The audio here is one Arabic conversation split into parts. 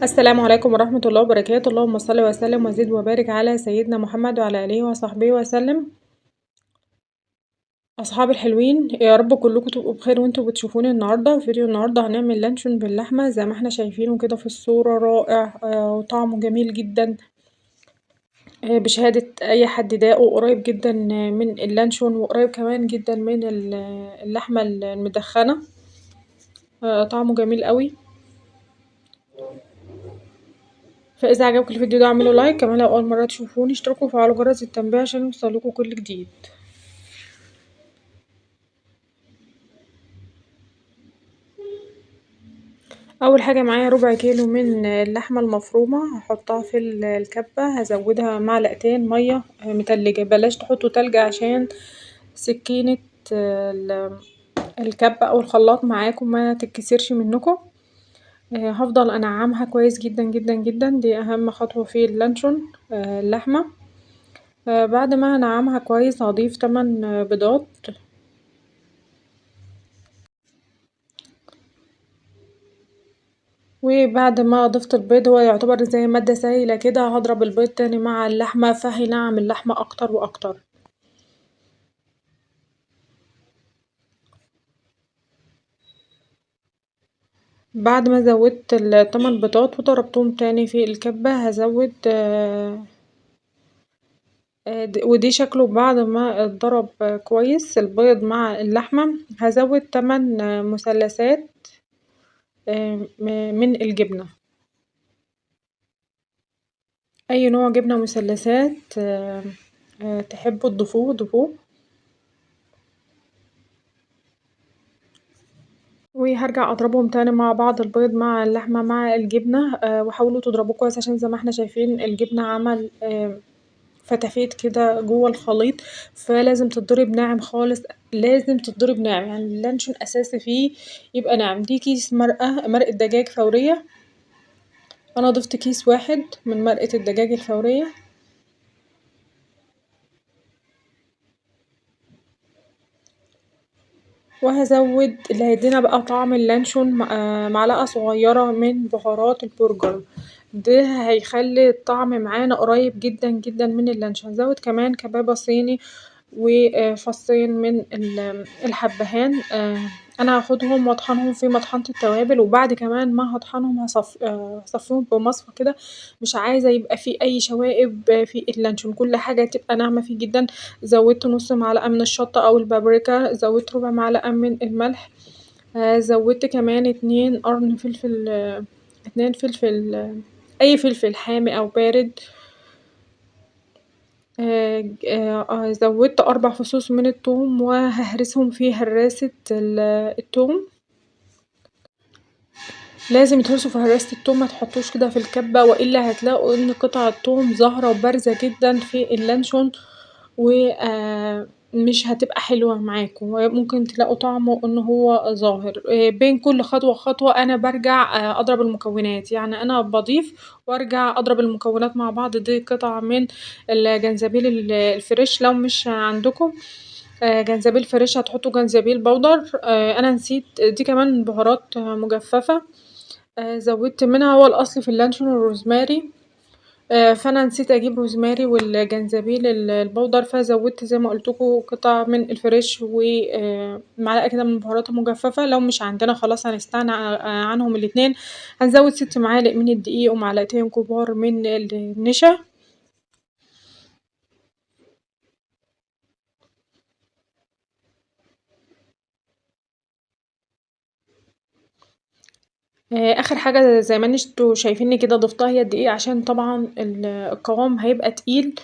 السلام عليكم ورحمة الله وبركاته، اللهم صل وسلم وزد وبارك على سيدنا محمد وعلى آله وصحبه وسلم. أصحابي الحلوين يا رب كلكم تبقوا بخير وانتوا بتشوفوني النهاردة. في فيديو النهاردة هنعمل لانشون باللحمة زي ما احنا شايفينه كده في الصورة، رائع وطعمه جميل جدا بشهادة أي حد داقه. قريب جدا من اللانشون وقريب كمان جدا من اللحمة المدخنة. طعمه جميل قوي. فإذا عجبكم الفيديو ده اعملوا لايك، كمان لو أول مرة تشوفوني اشتركوا وفعلوا جرس التنبيه عشان يوصلكوا كل جديد. اول حاجه معايا ربع كيلو من اللحمه المفرومه، هحطها في الكبه، هزودها معلقتين ميه متلجه، بلاش تحطوا تلج عشان سكينه الكبه او الخلاط معاكم ما تتكسرش منكم. هفضل انعمها كويس جدا جدا جدا، دي اهم خطوه في اللانشون اللحمه. بعد ما انعمها كويس هضيف 8 بيضات. وبعد ما ضفت البيض هو يعتبر زي مادة سايلة كده، هضرب البيض تاني مع اللحمة فهينعم اللحمة اكتر واكتر. بعد ما زودت ال8 بيضات وضربتهم تاني في الكبة هزود ودي شكله بعد ما اتضرب كويس البيض مع اللحمة. هزود 8 مثلثات من الجبنة، اي نوع جبنة مثلثات تحبوا تضيفوه. وهرجع اضربهم تاني مع بعض، البيض مع اللحمة مع الجبنة وحاولوا تضربوه كويس عشان زي ما احنا شايفين الجبنة عمل فتافيت كده جوه الخليط، فلازم تتضرب ناعم خالص، لازم تتضرب ناعم، يعني اللانشون اساسي فيه يبقى ناعم. دي كيس مرقة دجاج فورية، انا ضفت كيس واحد من مرقة الدجاج الفورية. وهزود اللي هيدينا بقى طعم اللانشون معلقة صغيرة من بهارات البرجر، ده هيخلي الطعم معانا قريب جدا جدا من اللانشون. هزود كمان كبابة صيني وفصين من الحبهان. انا هاخدهم واطحنهم في مطحنة التوابل، وبعد كمان ما هطحنهم هصفيهم بمصفى كده، مش عايزة يبقى فيه اي شوائب في اللانشون، كل حاجة تبقى ناعمة فيه جدا. زودت نص معلقة من الشطة او البابريكا، زودت ربع معلقة من الملح، زودت كمان 2 قرن فلفل، 2 فلفل، اي فلفل حامي او بارد. زودت 4 فصوص من التوم وههرسهم في هراسة التوم، لازم يتهرسوا في هراسة التوم، متحطوش كده في الكبة والا هتلاقوا ان قطع التوم ظاهرة وبارزة جدا في اللانشون مش هتبقى حلوة معاكم، وممكن تلاقوا طعمه ان هو ظاهر. بين كل خطوة وخطوة انا برجع اضرب المكونات، يعني انا بضيف وارجع اضرب المكونات مع بعض. دي قطع من الجنزبيل الفريش، لو مش عندكم جنزبيل فريش هتحطوا جنزبيل بودر. انا نسيت دي كمان بهارات مجففة زودت منها، هو الاصل في اللانشون الروزماري، فانا نسيت اجيب روزماري والجنزبيل البودر، فزودت زي ما قلتلكوا قطع من الفريش ومعلقة كده من البهارات المجففة. لو مش عندنا خلاص هنستغنى عنهم الاتنين. هنزود 6 معالق من الدقيق ومعلقتين كبار من النشا. اخر حاجة زي ما انتوا شايفيني كده ضفتها هي الدقيق، عشان طبعا القوام هيبقى تقيل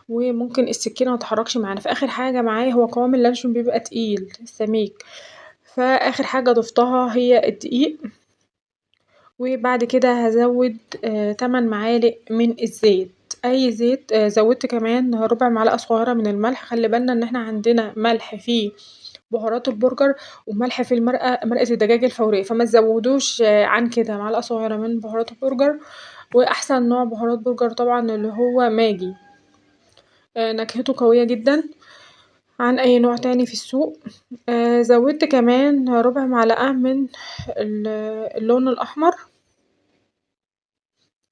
وممكن السكينة متحركش معانا. فاخر حاجة معايا هو قوام اللانشون بيبقى تقيل سميك، فاخر حاجة ضفتها هي الدقيق. وبعد كده هزود 8 معالق من الزيت، اي زيت. زودت كمان ربع معلقة صغيرة من الملح، خلي بالنا ان احنا عندنا ملح فيه بهارات البرجر وملح في مرقة الدجاج الفورية، فما تزودوش عن كده، معلقة صغيرة من بهارات البرجر. واحسن نوع بهارات برجر طبعا اللي هو ماجي، نكهته قوية جدا عن اي نوع تاني في السوق. زودت كمان ربع معلقة من اللون الاحمر.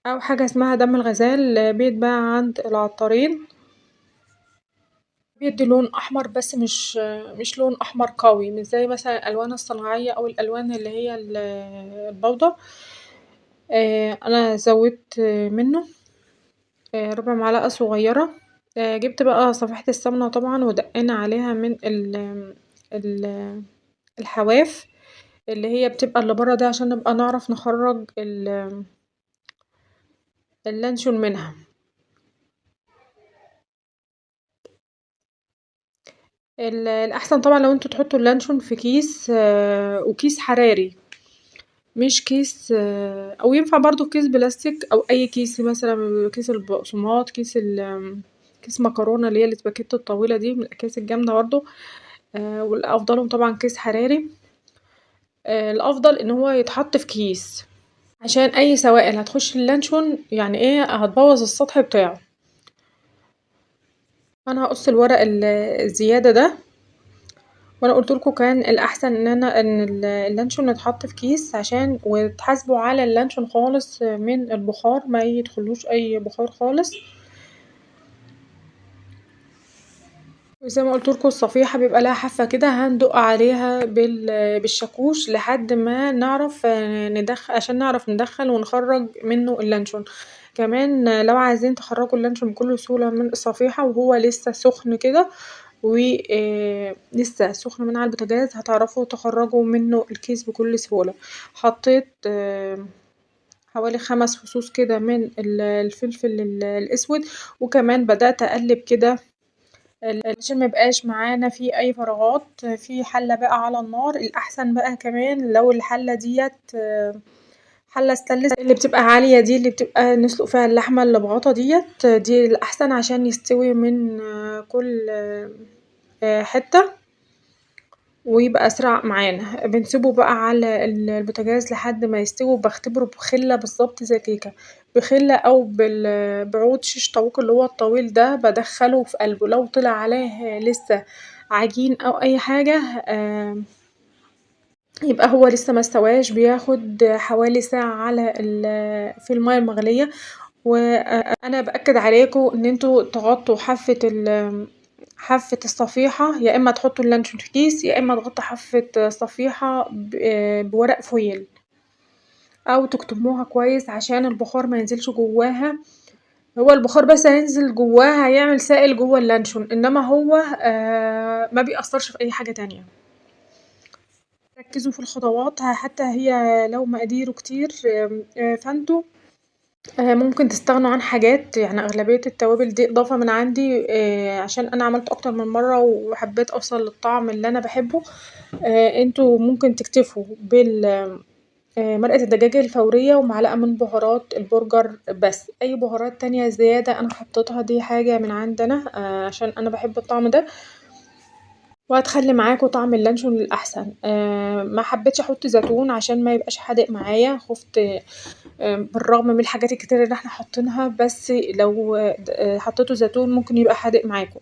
أو حاجة اسمها دم الغزال بيتباع عند العطارين، بيدي لون أحمر بس مش لون أحمر قوي مش زي مثلا الألوان الصناعية أو الألوان اللي هي البودر. أنا زودت منه ربع معلقة صغيرة. جبت بقى صفيحة السمنة طبعا ودقينا عليها من ال الحواف اللي هي بتبقى اللي برا دي عشان نبقى نعرف نخرج اللانشون منها. الأحسن طبعا لو انتوا تحطوا اللانشون في كيس وكيس حراري مش كيس أو ينفع برضه كيس بلاستيك أو أي كيس مثلا كيس البقسماط كيس مكرونة اللي هي الاسباجيتي الطويلة دي من الأكياس الجامدة برضه. والأفضلهم طبعا كيس حراري. الأفضل إن هو يتحط في كيس عشان أي سوائل هتخش اللانشون يعني ايه هتبوظ السطح بتاعه. أنا هقص الورق الزيادة ده وأنا قلتلكوا كان الأحسن إن اللانشون يتحط في كيس عشان وتحاسبوا على اللانشون خالص من البخار ميدخلوش أي بخار خالص. وزي ما قلتلكوا الصفيحة بيبقى لها حافة كده هندق عليها بالشاكوش لحد ما نعرف عشان نعرف ندخل ونخرج منه اللانشون. كمان لو عايزين تخرجوا اللانشون بكل سهولة من الصفيحة وهو لسه سخن كده لسه سخن من على البوتاجاز هتعرفوا تخرجوا منه الكيس بكل سهولة. حطيت حوالي 5 فصوص كده من الفلفل الأسود وكمان بدأت أقلب كده عشان ميبقاش معانا فيه أي فراغات في حلة بقى على النار. الأحسن بقى كمان لو الحلة ديت حلة ستانلس اللي بتبقى عالية دي اللي بتبقى نسلق فيها اللحمة اللي بغطا دي الأحسن عشان يستوي من كل حتة ويبقى أسرع معانا. بنسيبه بقى على البوتاجاز لحد ما يستوي وبختبره بخلة بالضبط زي كيكة بخلة أو بعود شيش طاووق اللي هو الطويل ده بدخله في قلبه لو طلع عليه لسه عجين أو أي حاجة يبقى هو لسه مستواش بياخد حوالي ساعة على في المياه المغلية. وأنا بأكد عليكوا إن انتوا تغطوا حافة الصفيحة يا إما تحطوا اللانشون في كيس يا إما تغطوا حافة الصفيحة بورق فويل أو تكتموها كويس عشان البخار مينزلش جواها. هو البخار بس هينزل جواها هيعمل سائل جوا اللانشون إنما هو مبيأثرش في أي حاجة تانية. ركزوا في الخطوات حتى هي لو مقاديره كتير فانتوا ممكن تستغنوا عن حاجات يعني أغلبية التوابل دي إضافة من عندي عشان أنا عملته أكتر من مرة وحبيت أوصل للطعم اللي أنا بحبه. انتوا ممكن تكتفوا مرقة الدجاج الفورية ومعلقة من بهارات البرجر بس أي بهارات تانية زيادة أنا حطيتها دي حاجة من عندنا عشان أنا بحب الطعم ده وهتخلي معاكوا طعم اللانشون الأحسن. محبتش أحط زيتون عشان ميبقاش حادق معايا خفت بالرغم من الحاجات الكتير اللي احنا حاطينها بس لو حطيتوا زيتون ممكن يبقى حادق معاكوا.